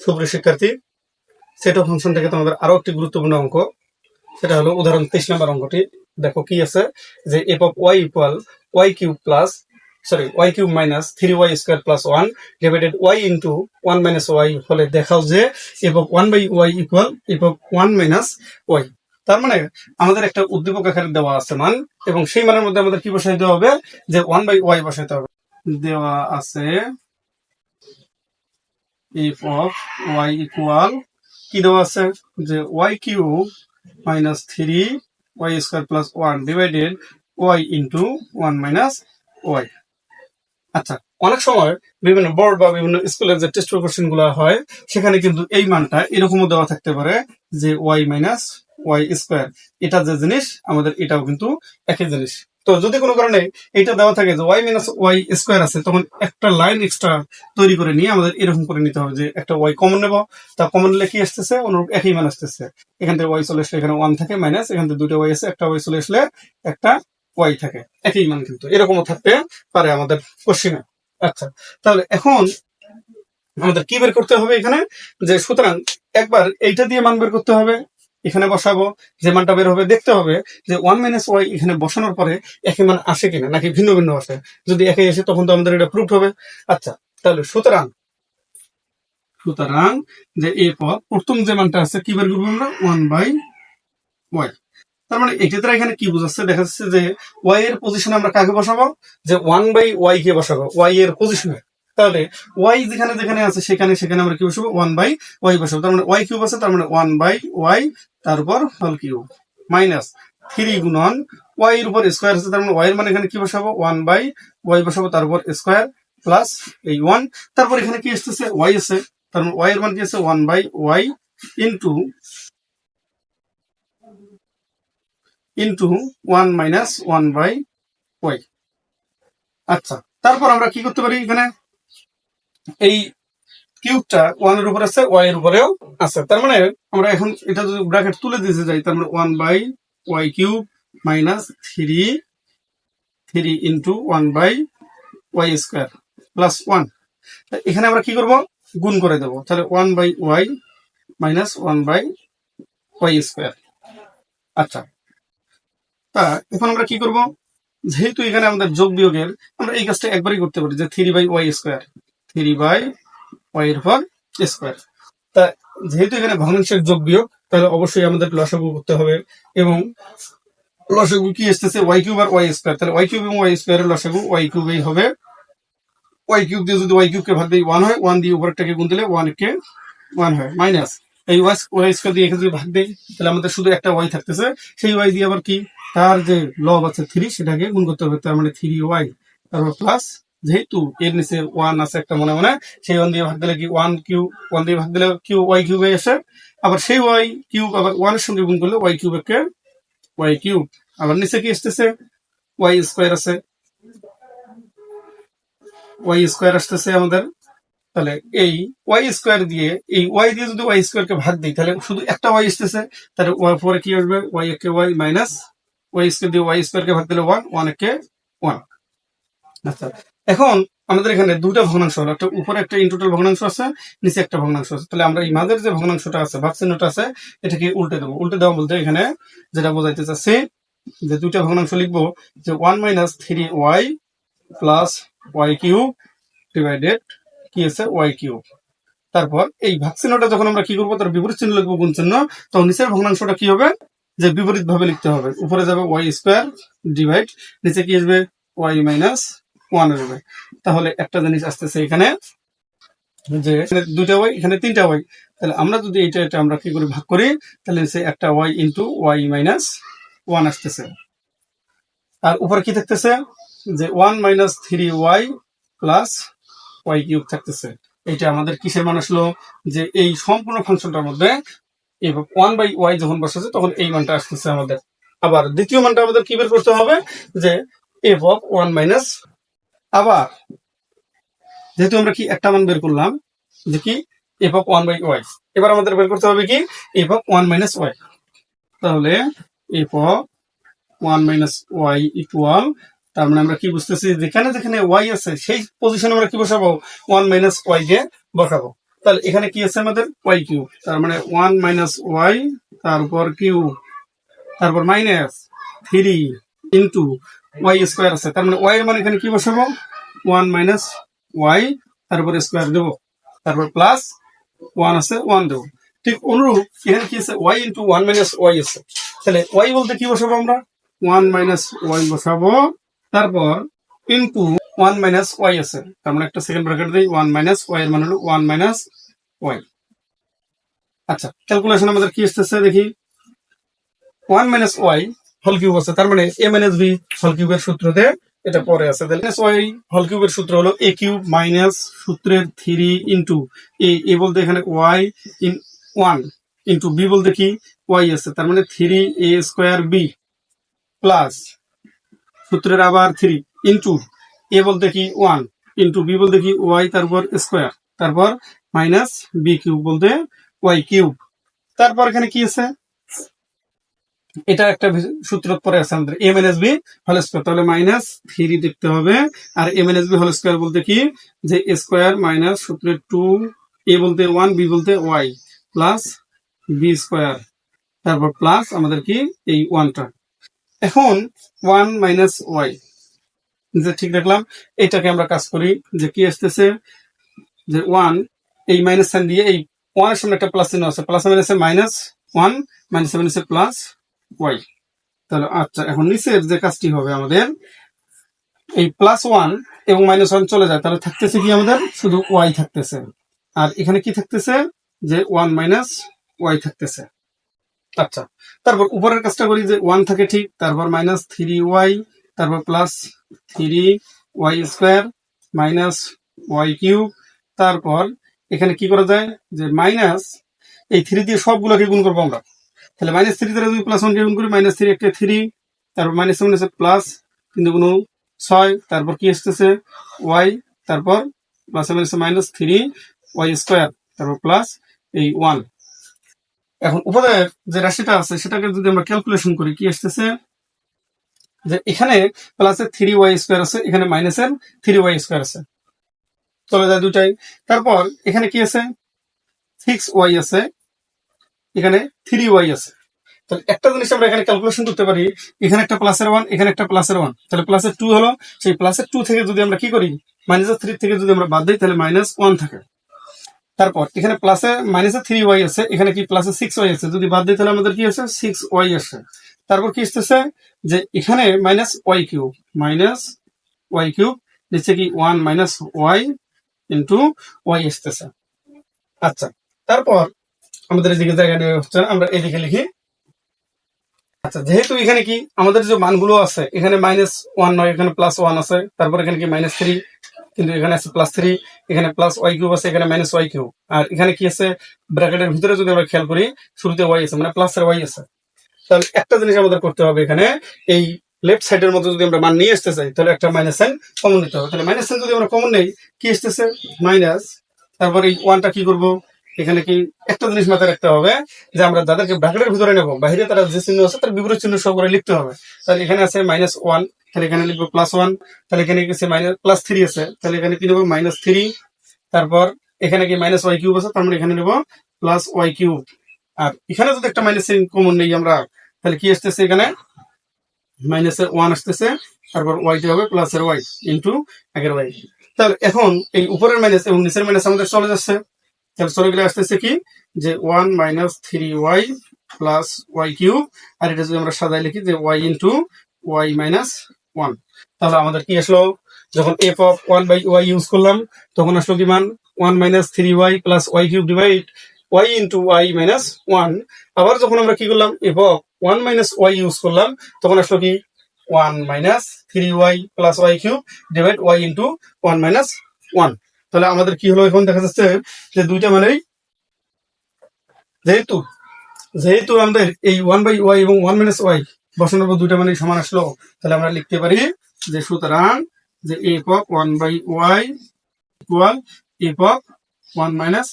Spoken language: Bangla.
সুপ্রিয় শিক্ষার্থী, সেট অফ ফাংশন থেকে তোমাদের আরো একটি গুরুত্বপূর্ণ অঙ্ক, সেটা হলো উদাহরণ 23 নম্বর অঙ্কটি। দেখো কি আছে, যে f of y equal y cube plus y cube minus 3y square plus 1 divided y into 1 minus y হলে দেখাও যে f of 1 by y equal f of 1 minus y. তার মানে আমাদের একটা উদ্দীপক আকারে দেওয়া আছে মান, এবং সেই মানের মধ্যে আমাদের কি বসাইতে হবে, যে 1 বাই ওয়াই বসাইতে হবে। দেওয়া আছে এফ অফ ওয়াই ইকুয়াল কি দেওয়া আছে, যে y cube minus 3y square plus 1 divided y into 1 minus y. আচ্ছা, অনেক সময় বিভিন্ন বোর্ড বা বিভিন্ন স্কুলের যে টেস্ট কোশ্চেন গুলো হয়, সেখানে কিন্তু এই মানটা এরকমও দেওয়া থাকতে পারে, যে ওয়াই মাইনাস ওয়াই স্কোয়ার। এটা যে জিনিস আমাদের এটাও কিন্তু একই জিনিস। তো যদি কোনো কারণে এটা দেওয়া থাকে যে ওয়াই মাইনাস ওয়াই স্কোয়ার আছে, তখন একটা লাইন এক্সট্রা তৈরি করে নিয়ে আমাদের এরকম করে নিতে হবে, যে একটা ওয়াই কমন নেব, তা কমন নিলে কি আসতেছে, অনুরূপ একই মান আসতেছে। এখান থেকে ওয়াই চলে আসলে এখানে 1 থাকে, মাইনাস এখান থেকে দুটো ওয়াই আছে, একটা ওয়াই চলে আসলে একটা ওয়াই থাকে, একই মান কিন্তু এরকমও থাকতে পারে আমাদের কোশ্চেনে। আচ্ছা, তাহলে এখন আমাদের কি বের করতে হবে এখানে, যে সুতরাং একবার এইটা দিয়ে মান বের করতে হবে, এখানে বসাবো, যে মানটা বের হবে দেখতে হবে যে 1 মাইনাস ওয়াই এখানে বসানোর পরে একই মান আসে কিনা, নাকি ভিন্ন ভিন্ন আসে। যদি একই আসে তখন তো আমাদের এটা প্রুফ হবে। আচ্ছা, তাহলে সুতরাং যে এ পর প্রথম যে মানটা আছে কি বের করবো আমরা, 1 বাই ওয়াই। তার মানে এটা দ্বারা এখানে কি বোঝাচ্ছে, দেখা যাচ্ছে যে ওয়াই এর পজিশনে আমরা কাকে বসাবো, যে 1 বাই ওয়াই কে বসাবো ওয়াই এর পজিশনে। তাহলে ওয়াই যেখানে যেখানে আছে সেখানে সেখানে আমরা কি বসাবো, 1 বাই ওয়াই বসাবো। তার মানে ওয়াই কিউব আছে, তার মানে 1 বাই ওয়াই তারপর হোল কিউব মাইনাস 3 গুণন ওয়াই এর উপর স্কোয়ার আছে, তার মানে ওয়াই এর মানে এখানে কি বসাবো, 1 বাই ওয়াই বসাবো, তারপর স্কোয়ার প্লাস এই 1, তারপর এখানে কি আসতেছে ওয়াই আছে, তার মানে ওয়াই এর মান কি আছে 1 by y into 1 minus 1 by y. আচ্ছা, তারপর আমরা কি করতে পারি, এখানে এই কিউবটা 1 এর উপর আছে, ওয়াই এর উপরেও আছে, তার মানে আমরা এখন এটা যদি ব্র্যাকেট তুলে দিতে যাই, তার মানে 1 by y cube minus 3 into 1 by y square plus 1। এখানে আমরা কি করব, গুণ করে দেবো, তাহলে 1 by y minus 1 by y square. আচ্ছা, তা এখন আমরা কি করব, যেহেতু এখানে আমাদের যোগ বিয়োগের, আমরা এই কাজটা একবারই করতে পারি, যে 3 by y square, 3 by y এর উপর স্কোয়ার। তা যেহেতু এখানে ভগ্নাংশের যোগ বিয়োগ, তাহলে অবশ্যই আমাদের লসাগু করতে হবে, এবং লসাগু কি আসতেছে, ওয়াই কিউব আর ওয়াই স্কোয়ার, তাহলে ওয়াই কিউব এবং ওয়াই স্কোয়ারের লসাগু ওয়াই কিউবেই হবে। ওয়াই কিউব দিয়ে যদি ওয়াই কিউবকে ভাগ দিই 1 হয়, 1 দিয়ে উপরটাকে গুণ দিলে 1 কে 1 হয়, মাইনাস এই ওয়াই স্কোয়ার দিয়ে এখানে যদি ভাগ দেই, তাহলে আমাদের শুধু একটা ওয়াই থাকতেছে, সেই ওয়াই দিয়ে আবার কি তার যে লব আছে 3 সেটাকে গুণ করতে হবে, তার মানে 3 ওয়াই, তারপর প্লাস যেহেতু এর নিচে 1 আছে একটা মনে মনে, সেই 1 দিয়ে ভাগ দিলে কি 1 কিউব, 1 দিয়ে ভাগ দিলে কিউ ওয়াই কিউবে আসে, আবার সেই ওয়াই কিউব আবার 1 এর সঙ্গে গুণ করলে ওয়াই কিউবকে ওয়াই কিউব, আবার নিচে কি আসতেছে ওয়াই স্কোয়ার আছে, ওয়াই স্কোয়ার আসতেছে আমাদের। তাহলে এই ওয়াই স্কোয়ার দিয়ে এই ওয়াই দিয়ে যদি ওয়াই স্কোয়ারকে ভাগ দিই, তাহলে শুধু একটা ওয়াই আসতেছে, তাহলে পরে কি আসবে, ওয়াই একে ওয়াই মাইনাস ওয়াই স্কোয়ার দিয়ে ওয়াই স্কোয়ারকে ভাগ দিলে 1, 1 একে 1। আচ্ছা, এখন আমাদের এখানে দুটো ভগ্নাংশ হলো, একটা উপরে একটা ইনটোটাল ভগ্নাংশ আছে, নিচে একটা ভগ্নাংশ আছে। তাহলে আমরা এই মাঝের যে ভগ্নাংশটা আছে, ভাগ চিহ্নটা আছে, এটাকে উল্টে দেবো। উল্টে দেওয়া বলতে এখানে যেটা বোঝাইতে চাচ্ছি, যে দুইটা ভগ্নাংশ লিখবো, যে 1 minus 3y plus y cube divided কি আছে ওয়াই কিউব। তারপর এই ভাগ চিহ্নটা যখন আমরা কি করবো, তার বিপরীত চিহ্ন লিখবো গুণ চিহ্ন, তখন নিচের ভগ্নাংশটা কি হবে, যে বিপরীত ভাবে লিখতে হবে। উপরে যাবে ওয়াই স্কোয়ার ডিভাইড, নিচে কি আসবে ওয়াই মাইনাস 1 আসবে। তাহলে একটা জিনিস আসতেছে এখানে, যে দুইটা ওয়াই, এখানে তিনটা ওয়াই, তাহলে আমরা যদি এটা আমরা কি করে ভাগ করি, তাহলে নিচে একটা ওয়াই ইন্টু ওয়াই মাইনাস 1 আসতেছে, আর উপরে কি থাকতেছে, যে 1 minus 3y plus y cube থাকতেছে। এটা আমাদের কিসের মান আসলো, যে এই সম্পূর্ণ ফাংশনটার মধ্যে 1 বাই ওয়াই যখন বসাচ্ছে তখন এই মানটা আসতেছে আমাদের। আবার দ্বিতীয় মানটা আমাদের কি বের করতে হবে, যে এফ অফ 1 মাইনাস, আবার যেহেতু আমরা কি একটা মান বের করলাম, যে কি এফ অফ 1 বাই ওয়াই, এবার আমাদের বের করতে হবে কি এফ অফ 1 মাইনাস ওয়াই। তাহলে f of 1 minus y equal, তার মানে আমরা কি বুঝতেছি, যেখানে যেখানে ওয়াই আছে সেই পজিশনে আমরা কি বসাবো, 1 মাইনাস ওয়াই কে বসাবো। তাহলে এখানে কি আছে আমাদের ওয়াই কিউব, তার মানে 1 মাইনাস ওয়াই, তারপর কিউব, তারপর মাইনাস 3 ইন্টু ওয়াই স্কোয়ার আছে, তার মানে ওয়াই এর মানে এখানে কি বসাবো 1 মাইনাস ওয়াই, তারপর স্কোয়ার দেবো, তারপর প্লাস 1 আছে 1 দেবো। ঠিক অনুরূপ এখানে কি আছে ওয়াই ইন্টু 1 মাইনাস ওয়াই আছে, তাহলে ওয়াই বলতে কি বসাবো আমরা 1 মাইনাস ওয়াই বসাবো, তারপর ইন্টু 1 মাইনাস ওয়াই আছে, তার মানে একটা সেকেন্ড ব্র্যাকেট দিই, 1 মাইনাস ওয়াই এর মানে হলো 1 মাইনাস ওয়াই। আচ্ছা ক্যালকুলেশন আমাদের কি আসতেছে দেখি, 1 মাইনাস ওয়াই হোল কিউব আছে, তার মানে এ মাইনাস বি হোল কিউবের সূত্রতে এটা পরে আছে, তাহলে ওয়াই হোল কিউবের সূত্র হলো এ কিউব মাইনাস সূত্রের 3 ইন্টু এ বলতে এখানে ওয়াই ইন 1 ইন্টু বি বলতে কি ওয়াই আছে, তার মানে 3 এ স্কোয়ার বি প্লাস সূত্রের আবার 3 ইন্টু এ বলতে কি 1 ইন্টু বি বলতে কি ওয়াই, তারপর স্কোয়ার, তারপর মাইনাস বি কিউব বলতে ওয়াই কিউব। তারপর এখানে কি আছে, এটা একটা সূত্র পরে আছে আমাদের এ মাইনাস বি হোল স্কোয়ার, তাহলে মাইনাস 3 দেখতে হবে, আর এ মাইনাস বি হোল স্কোয়ার বলতে কি যে এ স্কোয়ার মাইনাস সূত্রের 2 এ বলতে 1 বি বলতে ওয়াই প্লাস বি স্কোয়ার, তারপর প্লাস আমাদের কি এই 1টা। এখন 1 মাইনাস ওয়াই যে ঠিক দেখলাম, এটাকে আমরা কাজ করি যে কি আসতেছে যে 1 এই মাইনাস সাইন দিয়ে এই 1 এর সামনে একটা প্লাস চিহ্ন আছে, প্লাস মাইনাসে মাইনাস 1 মাইনাস মাইনাসে প্লাস ওয়াই। তাহলে আচ্ছা এখন নিচের যে কাজটি হবে আমাদের এই প্লাস 1 এবং মাইনাস 1 চলে যায়, তাহলে থাকতেছে কি আমাদের শুধু ওয়াই থাকতেছে, আর এখানে কি থাকতেছে যে 1 মাইনাস ওয়াই থাকতেছে। আচ্ছা তারপর উপরের কাজটা করি যে 1 থাকে ঠিক, তারপর মাইনাস 3 ওয়াই, তারপর plus 3 y square minus y cube, তারপর এখানে কি করা যায় যে মাইনাস এই 3 দিয়ে সবগুলোকে গুণ করবো আমরা, তাহলে মাইনাস 3 দ্বারা যদি প্লাস 1 কে গুণ করি মাইনাস 3 একটা 3, তারপর মাইনাস মাইনাস প্লাস 3 গুণ 6, তারপর কি আসতেছে ওয়াই, তারপর plus minus minus 3 y square, তারপর প্লাস এই 1। এখন উপরের যে রাশিটা আছে সেটাকে যদি আমরা ক্যালকুলেশন করি কি আসতেছে যে এখানে প্লাসের 3 ওয়াই স্কোয়ার আছে, এখানে মাইনাসের 3 ওয়াই স্কোয়ার আছে, চলে যায় দুটাই। তারপর এখানে কি আছে 6 ওয়াই আছে, এখানে 3 ওয়াই আছে, তাহলে একটা জিনিস আমরা এখানে ক্যালকুলেশন করতে পারি, এখানে একটা প্লাসের 1 এখানে একটা প্লাসের 1, তাহলে প্লাসের 2 হলো, সেই প্লাসের 2 থেকে যদি আমরা কি করি মাইনাসের 3 থেকে যদি আমরা বাদ দিই তাহলে মাইনাস 1 থাকে। তারপর এখানে প্লাসে মাইনাসে 3 ওয়াই আছে, এখানে কি প্লাসে 6 ওয়াই আছে, যদি বাদ দিই তাহলে আমাদের কি আছে 6 ওয়াই আসে। তারপর কি আসতেছে যে এখানে মাইনাস ওয়াই কিউব নিচে কি 1 মাইনাস ওয়াই ইন্টু ওয়াই আসতেছে। আচ্ছা তারপর আমাদের এদিকে জায়গা নেওয়া হচ্ছে না, আমরা এদিকে লিখি। আচ্ছা যেহেতু এখানে কি আমাদের যে মানগুলো আছে এখানে -1 নয়, এখানে +1 আছে, তারপর এখানে কি -3 কিন্তু এখানে আছে +3, এখানে প্লাস ওয়াই কিউব আছে, এখানে মাইনাস ওয়াই কিউব, আর এখানে কি আছে ব্র্যাকেটের ভিতরে যদি আমরা খেয়াল করি শুরুতে ওয়াই আছে মানে প্লাসের ওয়াই আছে। তাহলে একটা জিনিস আমাদের করতে হবে, এখানে এই লেফট সাইডের মধ্যে যদি আমরা মান নিয়ে আসতে চাই তাহলে একটা মাইনাস সাইন কমন নিতে হবে, তাহলে মাইনাস সাইন যদি আমরা কমন নেই কি আসতেছে মাইনাস, তারপর এই 1টা কি করব এখানে কি একটা জিনিস মাথায় রাখতে হবে যে আমরা যাদেরকে ব্র্যাকেটের ভিতরে নেবো বাইরে তারা যে চিহ্ন আছে তার বিপরীত চিহ্ন সব করে লিখতে হবে। তাহলে এখানে আছে -1, তাহলে এখানে লিখবো +1, তাহলে এখানে কি আছে +3 আছে, তাহলে এখানে কি নেবো -3, তারপর এখানে কি মাইনাস ওয়াই কিউব আছে, তার মানে এখানে নেবো প্লাস ওয়াই কিউব, আর এখানে যদি একটা মাইনাস সাইন কমন নেই আমরা তাহলে কি আসতেছে এখানে মাইনাসের 1 আসতেছে, তারপর ওয়াইটা হবে প্লাসের ওয়াই ইন্টু আগের ওয়াই। তাহলে এখন এই উপরের মাইনাস এবং নিচের মাইনাস আমাদের চলে যাচ্ছে, তাহলে চলে গেলে আসতেছে কি যে 1 minus 3 y plus y cube, আর এটা যদি আমরা সাজায় লিখি যে ওয়াই ইন্টু ওয়াই মাইনাস 1, তাহলে আমাদের কি আসলো যখন এফ অফ 1/ওয়াই ইউজ করলাম তখন আসলো কি মান 1 minus 3 y plus y cube divide y into y minus 1। আবার যখন আমরা কি করলাম f of 1 minus y use করলাম তখন আসলো কি 1 minus 3 y plus y cube divide y into 1 minus 1। তাহলে আমাদের কি হলো এখন দেখা যাচ্ছে যে দুইটা মানেই যেহেতু যেহেতু আমাদের এই 1/ওয়াই এবং 1 মাইনাস ওয়াই বসানোর পর দুইটা মানেই সমান আসলো, তাহলে আমরা লিখতে পারি যে সুতরাং যে এফ অফ 1/ওয়াই ইকুয়াল এফ অফ 1 মাইনাস